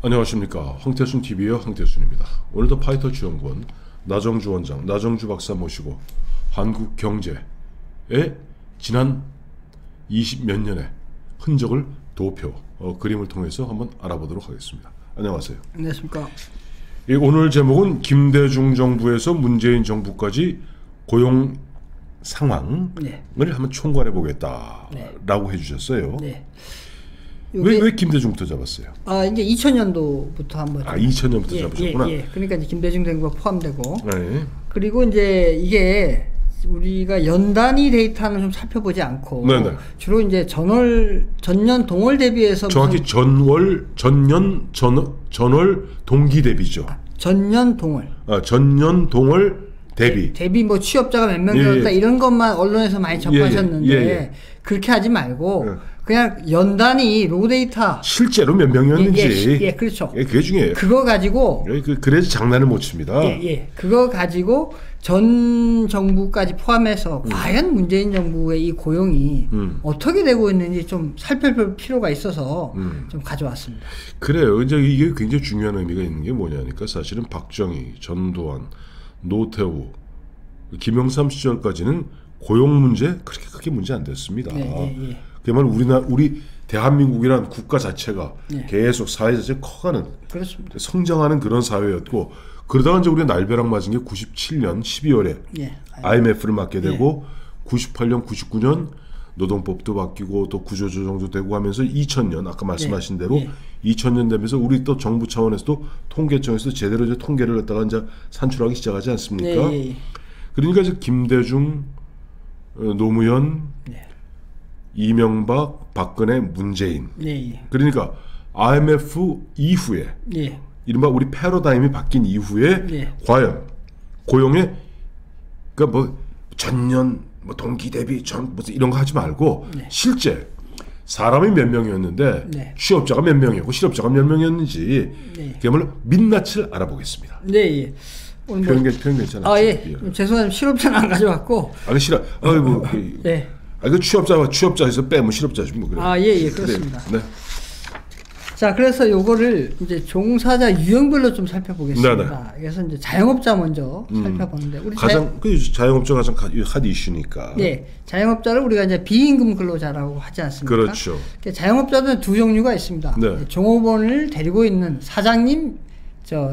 안녕하십니까. 황태순 TV의 황태순입니다. 오늘도 파이터치 연구원 나정주 원장, 나정주 박사 모시고 한국 경제의 지난 20몇 년의 흔적을 도표, 그림을 통해서 한번 알아보도록 하겠습니다. 안녕하세요. 안녕하십니까. 오늘 제목은 김대중 정부에서 문재인 정부까지 고용 상황을 한번 총괄해 보겠다라고 해주셨어요. 네. 왜 김대중부터 잡았어요? 이제 2000년도부터 한번. 2000년부터 잡으셨구나. 그러니까 이제 김대중 정부가 포함되고. 네. 그리고 이제 이게 우리가 연단위 데이터는 좀 살펴보지 않고 주로 이제 전년 동월 대비해서 정확히 전월 동기 대비죠. 전년 동월. 전년 동월 대비. 대비 뭐 취업자가 몇 명 늘었다 이런 것만 언론에서 많이 접하셨는데 그렇게 하지 말고 그냥 연단위 로 데이터 실제로 몇 명이었는지 그렇죠. 그게 중요해요. 그거 가지고 그래서 장난을 못 칩니다. 그거 가지고 전 정부까지 포함해서 과연 문재인 정부의 이 고용이 어떻게 되고 있는지 좀 살펴볼 필요가 있어서 좀 가져왔습니다. 그래요. 이제 이게 굉장히 중요한 의미가 있는 게 뭐냐니까 사실은 박정희, 전두환, 노태우, 김영삼 시절까지는 고용 문제 그렇게 크게 문제 안 됐습니다. 그야말로 우리 대한민국이란 국가 자체가 계속 사회 자체가 커가는, 그렇습니다. 성장하는 그런 사회였고, 그러다가 이제 우리가 날벼락 맞은 게 97년 12월에 IMF를 맞게 되고 98년, 99년 노동법도 바뀌고 또 구조조정도 되고 하면서 2000년 아까 말씀하신 대로 2000년 되면서 우리 또 정부 차원에서도 통계청에서도 제대로 이제 통계를 갖다가 이제 산출하기 시작하지 않습니까? 그러니까 이제 김대중, 노무현, 이명박, 박근혜, 문재인. 그러니까 IMF 이후에 이른바 우리 패러다임이 바뀐 이후에 과연 고용의 그러니까 뭐 전년 뭐 동기 대비 무슨 이런 거 하지 말고 실제 사람이 몇 명이었는데 취업자가 몇 명이었고 실업자가 몇 명이었는지 그야말로 민낯을 알아보겠습니다. 표현 괜찮았죠? 죄송합니다. 실업자는 안 가져왔고. 싫어. 그 취업자에서 빼면 실업자지 뭐 그래. 그렇습니다. 자, 그래서 요거를 이제 종사자 유형별로 좀 살펴보겠습니다. 그래서 이제 자영업자 먼저 살펴보는데 우리 자영업자가 가장 핫 이슈니까. 자영업자를 우리가 이제 비임금 근로자라고 하지 않습니까? 그렇죠. 자영업자는 두 종류가 있습니다. 종업원을 데리고 있는 사장님,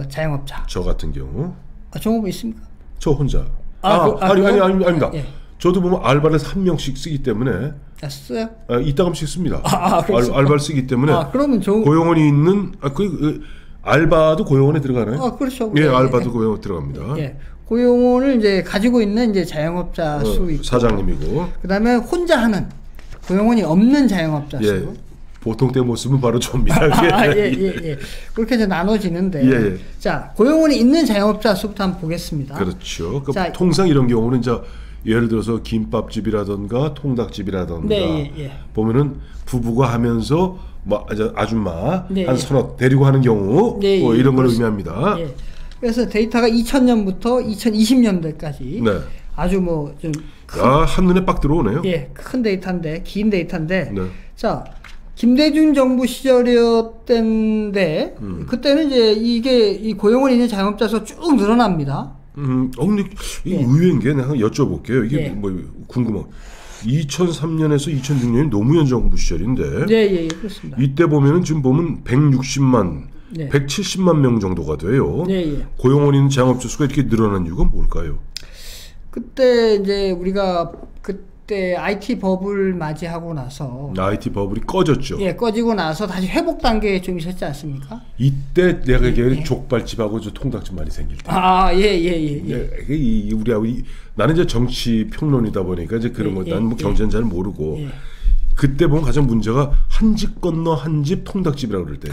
자영업자. 저 같은 경우. 종업원 있습니까? 저 혼자. 아닙니다. 저도 보면 알바를 한 명씩 쓰기 때문에. 써요? 이따금씩 씁니다. 알바를 쓰기 때문에. 그러면 고용원이 있는 알바도 고용원에 들어가나요? 그렇죠. 알바도 고용원에 들어갑니다. 고용원을 이제 가지고 있는 이제 자영업자 수 있고 사장님이고. 그다음에 혼자 하는 고용원이 없는 자영업자 수. 보통 때 못 쓰면 바로 접니다. 그렇게 이제 나눠지는데. 자, 고용원이 있는 자영업자 수부터 한번 보겠습니다. 그렇죠. 통상 이런 경우는 이제 예를 들어서 김밥집이라던가 통닭집이라던가 보면은 부부가 하면서 뭐 아줌마 한 서너 데리고 하는 경우 이런 걸 의미합니다. 그래서 데이터가 2000년부터 2020년대까지 아주 뭐 좀 한눈에 빡 들어오네요. 큰 데이터인데, 긴 데이터인데. 자, 김대중 정부 시절이었던데 그때는 이제 이 고용원이 있는 자영업자 수가 쭉 늘어납니다. 근데 의외인 게 내가 여쭤볼게요. 이게 뭐 궁금한. 2003년에서 2006년이 노무현 정부 시절인데, 그렇습니다. 이때 보면은 지금 보면 160만, 170만 명 정도가 돼요. 고용원 있는 자영업자 수가 이렇게 늘어난 이유가 뭘까요? 그때 이제 우리가 그때 IT 버블 맞이하고 나서 IT 버블이 꺼졌죠. 꺼지고 나서 다시 회복 단계에 좀 있었지 않습니까? 이때 내가 얘기한 족발집하고 족발집 많이 생길 때. 나는 이제 정치 평론이다 보니까 이제 그런 거 나는 뭐 경제는 잘 모르고. 그때 보면 가장 문제가 한 집 건너 한 집 통닭집이라고 그럴 때.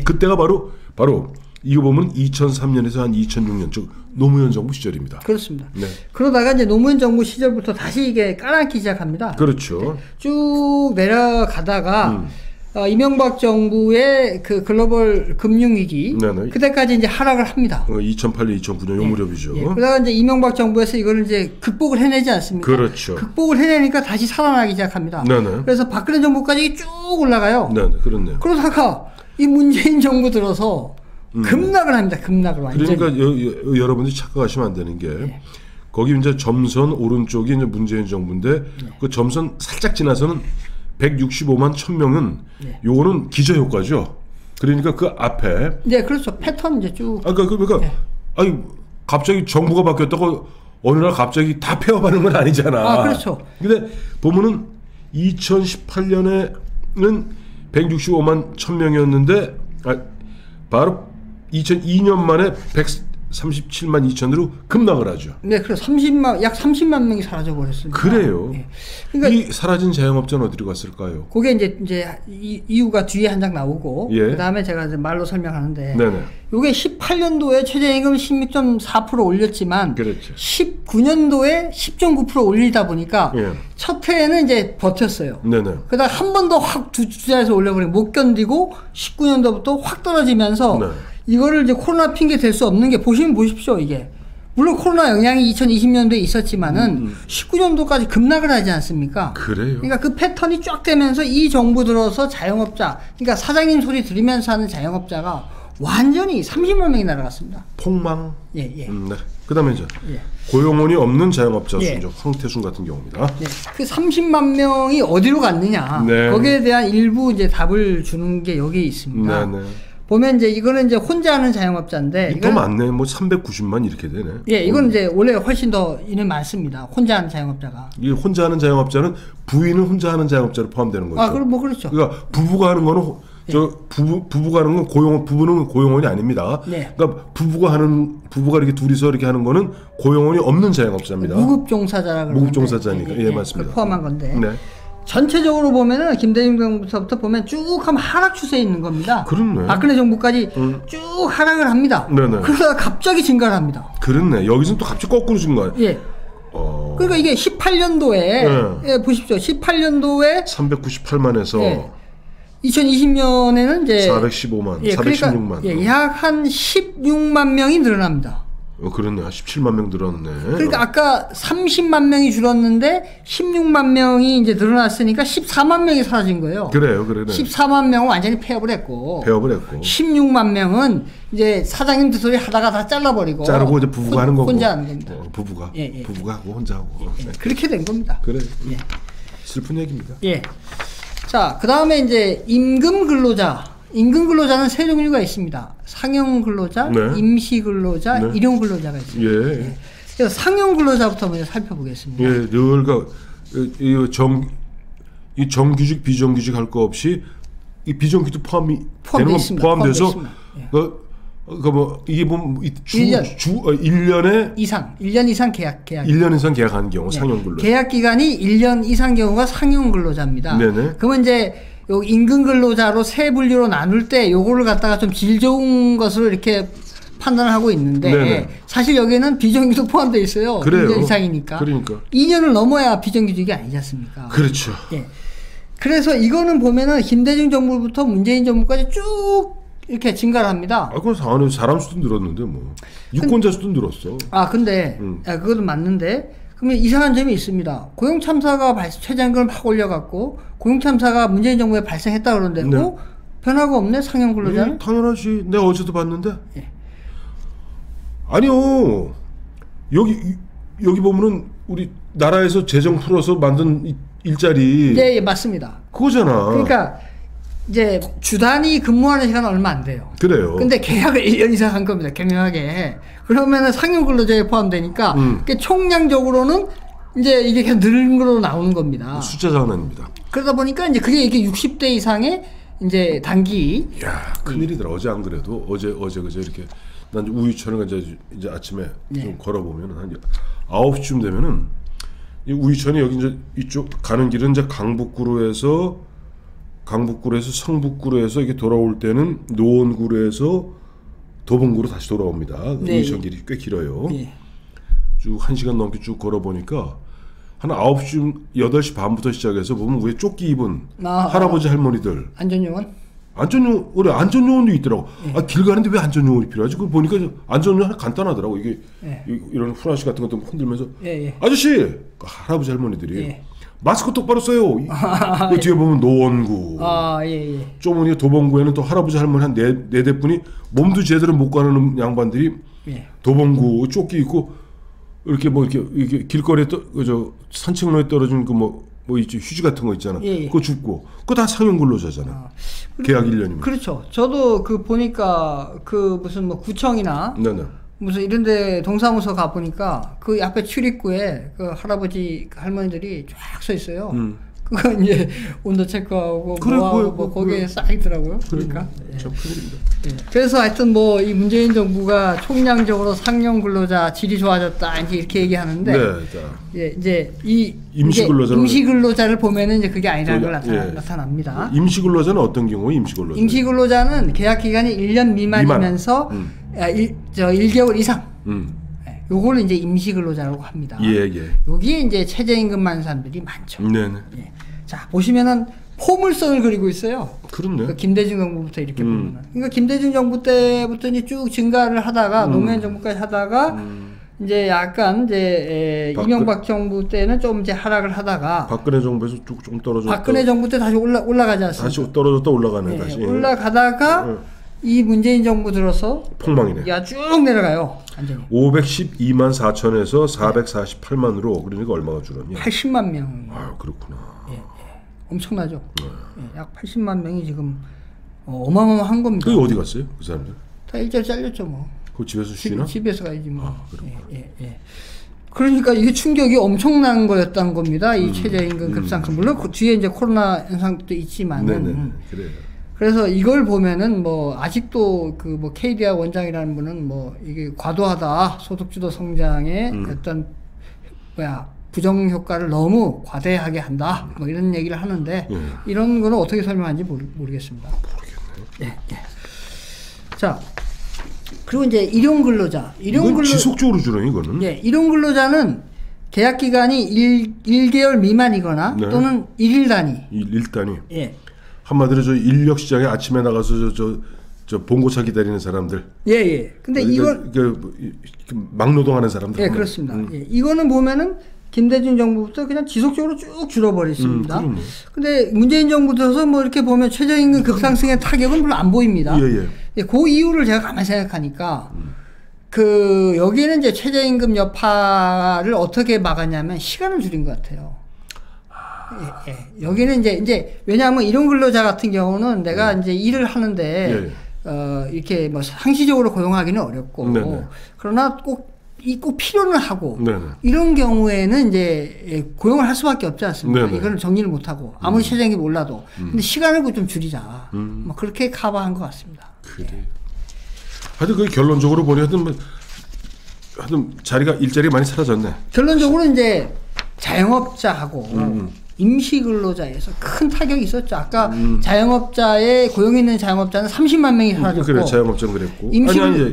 그때가 바로 이거 보면 2003년에서 한 2006년 즉 노무현 정부 시절입니다. 그렇습니다. 그러다가 이제 노무현 정부 시절부터 다시 이게 깔아앉기 시작합니다. 그렇죠. 쭉 내려가다가 이명박 정부의 그 글로벌 금융위기 그때까지 이제 하락을 합니다. 2008년, 2009년 요 무렵이죠. 그러다가 이제 이명박 정부에서 이거를 이제 극복을 해내지 않습니까? 그렇죠. 극복을 해내니까 다시 살아나기 시작합니다. 그래서 박근혜 정부까지 쭉 올라가요. 그렇네요. 그러다가 이 문재인 정부 들어서 급락을 합니다. 급락을 완전히. 그러니까 여러분들이 착각하시면 안 되는 게 네. 거기 이제 점선 오른쪽이 이제 문재인 정부인데 네. 그 점선 살짝 지나서는 165만 1000명은 네. 요거는 기저 효과죠. 그러니까 그 앞에 네, 그렇죠. 패턴 이제 쭉. 그러니까 네. 아니 갑자기 정부가 바뀌었다고 어느 날 갑자기 다 폐업하는 건 아니잖아. 아, 그렇죠. 근데 보면은 2018년에는 165만 1000명이었는데 바로 2002년 만에 137만 2천으로 급락을 하죠. 네, 그래서 약 30만 명이 사라져 버렸습니다. 그래요. 네. 그러니까 이 사라진 자영업자는 어디로 갔을까요? 그게 이제 이유가 뒤에 한 장 나오고 예. 그다음에 제가 이제 말로 설명하는데 네네. 요게 18년도에 최저임금 16.4% 올렸지만 그렇죠. 19년도에 10.9% 올리다 보니까 예. 첫 해에는 이제 버텼어요. 네네. 그다음 한 번 더 확 두 자리에서 올려버리고 못 견디고 19년도부터 확 떨어지면서 네. 이거를 이제 코로나 핑계 댈 수 없는 게 보십시오 이게. 물론 코로나 영향이 2020년도에 있었지만은 19년도까지 급락을 하지 않습니까? 그래요. 그러니까 그 패턴이 쫙 되면서 이 정부 들어서 자영업자, 그러니까 사장님 소리 들으면서 하는 자영업자가 완전히 30만 명이 날아갔습니다. 폭망. 예. 네. 그다음에 이제 고용원이 없는 자영업자 수죠. 황태순 같은 경우입니다. 네. 그 30만 명이 어디로 갔느냐? 네. 거기에 대한 일부 이제 답을 주는 게 여기 있습니다. 네네. 보면 이제 이거는 이제 혼자 하는 자영업자인데 더 많네. 뭐 390만 이렇게 되네. 예, 이건 이제 원래 훨씬 더 인원 많습니다. 혼자 하는 자영업자가. 이 혼자 하는 자영업자는 부인은 혼자 하는 자영업자로 포함되는 거죠. 아, 그럼 뭐 그렇죠. 그러니까 부부가 하는 거는 부부가 하는 건 부부는 고용원이 아닙니다. 네. 그러니까 부부가 이렇게 둘이서 이렇게 하는 거는 고용원이 없는 자영업자입니다. 무급 종사자라 그러는데. 무급 종사자니까. 예, 맞습니다. 포함한 건데. 네. 전체적으로 보면은 김대중 정부부터 보면 쭉 하면 하락 추세에 있는 겁니다. 그렇네. 박근혜 정부까지 쭉 하락을 합니다. 네네. 그러다가 갑자기 증가를 합니다. 그렇네. 여기서는 또 갑자기 거꾸로 증가해. 예. 그러니까 이게 18년도에 예, 보십시오. 18년도에 398만에서 예. 2020년에는 이제 415만, 예, 416만. 그러니까 약 한 16만 명이 늘어납니다. 그렇네. 17만 명 늘었네. 그러니까 아까 30만 명이 줄었는데 16만 명이 이제 늘어났으니까 14만 명이 사라진 거예요. 그래요. 14만 명은 완전히 폐업을 했고 16만 명은 이제 사장님들 소리 하다가 다 잘라버리고 자르고 이제 부부가 하는 거고 혼자 하는 겁니다. 부부가 예. 부부가 하고 혼자 하고 그렇게 된 겁니다. 그래. 예. 슬픈 얘기입니다. 예. 자, 그 다음에 이제 임금 근로자는 세 종류가 있습니다. 상용 근로자, 네. 임시 근로자, 네. 일용 근로자가 있습니다. 예. 예. 그래서 상용 근로자부터 먼저 살펴보겠습니다. 예, 늘가 이 정규직 비정규직 할 거 없이 이 비정규직도 포함돼서 뭐 이게 뭐 1년 이상 계약 1년 이상 계약하는 경우 상용 근로자. 계약 기간이 1년 이상 경우가 상용 근로자입니다. 네네. 그러면 이제 요 임금 근로자로 세 분류로 나눌 때 요거를 갖다가 좀 질 좋은 것으로 이렇게 판단을 하고 있는데 네네. 사실 여기에는 비정규직도 포함되어 있어요. 그래요. 2년 이상이니까. 그러니까 2년을 넘어야 비정규직이 아니지 않습니까? 그렇죠. 예. 그래서 이거는 보면은 김대중 정부부터 문재인 정부까지 쭉 이렇게 증가를 합니다. 그건 사람 수도 늘었는데 뭐 유권자 수도 늘었어. 근데 그것도 맞는데 그러면 이상한 점이 있습니다. 고용참사가 최저임금을 막 올려갖고 고용참사가 문재인 정부에 발생했다 그러는데 네. 변화가 없네 상용 근로자는? 당연하지. 내가 어제도 봤는데. 예. 아니요. 여기 보면은 우리 나라에서 재정 풀어서 만든 일자리. 네, 예, 맞습니다. 그거잖아. 그러니까 이제 주단위 근무하는 시간은 얼마 안 돼요. 그래요. 근데 계약을 1년 이상 한 겁니다. 개명하게. 그러면은 상용 근로자에 포함되니까 총량적으로는 이제 이게 계속 늘은 걸로 나오는 겁니다. 숫자 장난입니다. 그러다 보니까 이제 그게 이게 60대 이상의 이제 단기. 야, 큰일이더라. 어제 안 그래도 어제 그제 이렇게 난 우유천을 이제 아침에 좀 걸어보면 한 9시쯤 되면은 이 우유천이 여기 이제 이쪽 가는 길은 이제 강북구로에서 성북구로에서 이렇게 돌아올 때는 노원구로에서 도봉구로 다시 돌아옵니다. 네. 우유천 길이 꽤 길어요. 네. 쭉 1시간 넘게 쭉 걸어보니까 한 9시, 8시 반부터 시작해서 보면 왜 조끼 입은 할아버지 할머니들 안전요원도 있더라고. 네. 길 가는데 왜 안전요원이 필요하지? 그거 보니까 안전요원 간단하더라고. 이게 이런 후라시 같은 것도 흔들면서 아저씨 할아버지 할머니들이 마스크 똑바로 써요. 그 뒤에 보면 노원구. 예. 쪼무니 도봉구에는 또 할아버지 할머니 한 네 대분이 몸도 제대로 못 가는 양반들이 예. 도봉구 조끼 입고 이렇게 뭐 이렇게 길거리에 저 산책로에 떨어진 그 뭐 있지 휴지 같은 거 있잖아. 예. 그거 줍고 그거 다 상용 근로자잖아. 계약 1년이면. 그렇죠. 저도 그 보니까 그 무슨 뭐 구청이나 네네. 무슨 이런데 동사무소 가 보니까 그 앞에 출입구에 그 할아버지 할머니들이 쫙 서 있어요. 그거 이제 온도 체크하고 뭐 거기에 싹 있더라고요. 그러니까 참 큰일입니다. 예. 그래서 하여튼 뭐 이 문재인 정부가 총량적으로 상용 근로자 질이 좋아졌다 이제 이렇게 얘기하는데 예, 이제 이 임시 근로자를 보면은 이제 그게 아니라는 걸 나타납니다. 임시 근로자는 어떤 경우에 임시 근로자는 계약 기간이 1년 미만이면서 1개월 이상. 요거를 이제 임시 근로자라고 합니다. 여기에 이제 최저임금 많은 사람들이 많죠. 네네. 예. 자, 보시면은 포물선을 그리고 있어요. 그렇네. 그 김대중 정부부터 이렇게 보면은. 그러니까 김대중 정부 때부터 이제 쭉 증가를 하다가 노무현 정부까지 하다가 이제 약간 이제 이명박 정부 때는 좀 이제 하락을 하다가 박근혜 정부에서 좀 떨어졌다. 박근혜 정부 때 다시 올라가지 않습니까? 다시 떨어졌다 올라가네. 다시 올라가다가 이 문재인 정부 들어서 폭망이네. 야, 쭉 내려가요. 완전히. 512만 4천에서 448만으로 그러니까 얼마가 줄었니? 80만 명. 아, 그렇구나. 엄청나죠. 약 80만 명이 지금 어마어마한 겁니다. 그게 어디 갔어요? 그 사람들? 다 일자리 잘렸죠, 뭐. 그 집에서 쉬나? 집에서 가야지 뭐. 그러니까 이게 충격이 엄청난 거였다는 겁니다. 이 최저임금 급상승. 물론 그 뒤에 이제 코로나 현상도 있지만은. 그래요. 그래서 이걸 보면은 뭐 아직도 그 뭐 KDI 원장이라는 분은 뭐 이게 과도하다 소득주도 성장의 어떤 부정 효과를 너무 과대하게 한다 뭐 이런 얘기를 하는데 이런 거는 어떻게 설명하는지 모르겠습니다. 모르겠네. 자, 그리고 이제 일용 근로자. 지속적으로 줄어요, 이거는. 일용 근로자는 계약 기간이 1개월 미만이거나 또는 1일 단위. 1일 단위. 한마디로 저 인력 시장에 아침에 나가서 저 봉고차 기다리는 사람들. 근데 이건 막노동하는 사람들. 그렇습니다. 이거는 보면은 김대중 정부부터 그냥 지속적으로 쭉 줄어버렸습니다. 근데 문재인 정부 들어서 뭐 이렇게 보면 최저임금 급상승의 타격은 별로 안 보입니다. 그 이유를 제가 가만히 생각하니까 그 여기는 이제 최저임금 여파를 어떻게 막았냐면 시간을 줄인 것 같아요. 여기는 이제 왜냐하면 일용 근로자 같은 경우는 내가 이제 일을 하는데 이렇게 뭐 상시적으로 고용하기는 어렵고 그러나 꼭 필요는 하고 이런 경우에는 이제 고용을 할 수밖에 없지 않습니까? 이거는 정리를 못 하고 아무리 최저임금이 올라도 근데 시간을 좀 줄이자. 뭐 그렇게 커버한 것 같습니다. 그래. 하여튼 그 결론적으로 보니 하여튼 일자리가 많이 사라졌네. 결론적으로 이제 자영업자하고 임시근로자에서 큰 타격이 있었죠. 아까 자영업자의 고용 있는 자영업자는 30만 명이 사라졌고, 그래 자영업자는 그랬고,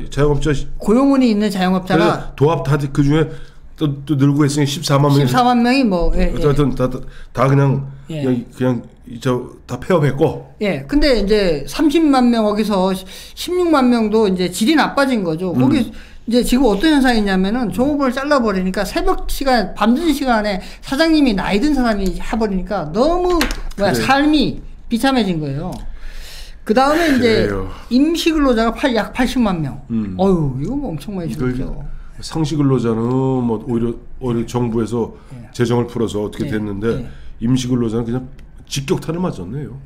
자영업자 고용운이 있는 자영업자가 도합 다 그 중에 또 늘고 했으니 14만 명이 뭐 하여튼 다 그냥 다 폐업했고. 근데 이제 30만 명 거기서 16만 명도 이제 질이 나빠진 거죠. 거기 이제 지금 어떤 현상이냐면은 종업원을 잘라버리니까 새벽 시간, 밤늦은 시간에 사장님이 나이 든 사람이 해버리니까 너무 삶이 비참해진 거예요. 그 다음에 이제 임시근로자가 약 80만 명. 어휴, 이거 뭐 엄청 많이 줄었죠. 상시근로자는 뭐 오히려 정부에서 재정을 풀어서 어떻게 됐는데 임시근로자는 그냥 직격탄을 맞았네요.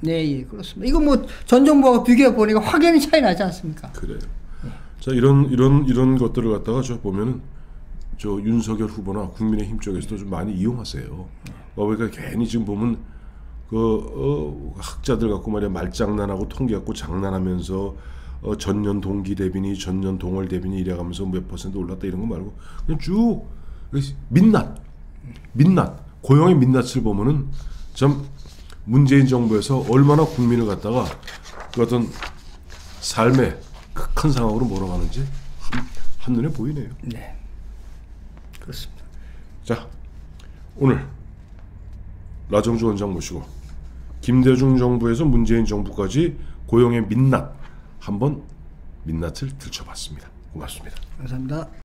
그렇습니다. 이거 뭐 전 정부하고 비교해 보니까 확연히 차이 나지 않습니까? 그래요. 자, 이런 것들을 갖다가 저 보면은 저 윤석열 후보나 국민의힘 쪽에서도 좀 많이 이용하세요. 그러니까 괜히 지금 보면 학자들 갖고 말이야 말장난하고 통계 갖고 장난하면서 전년 동기 대비니 전년 동월 대비니 이래가면서 몇 % 올랐다 이런 거 말고 그냥 쭉 민낯 고용의 민낯을 보면은 참 문재인 정부에서 얼마나 국민을 갖다가 그 어떤 삶의 극한 상황으로 몰아가는지 한눈에 보이네요. 그렇습니다. 자, 오늘 라정주 원장 모시고 김대중 정부에서 문재인 정부까지 고용의 민낯 한번 민낯을 들춰봤습니다. 고맙습니다. 감사합니다.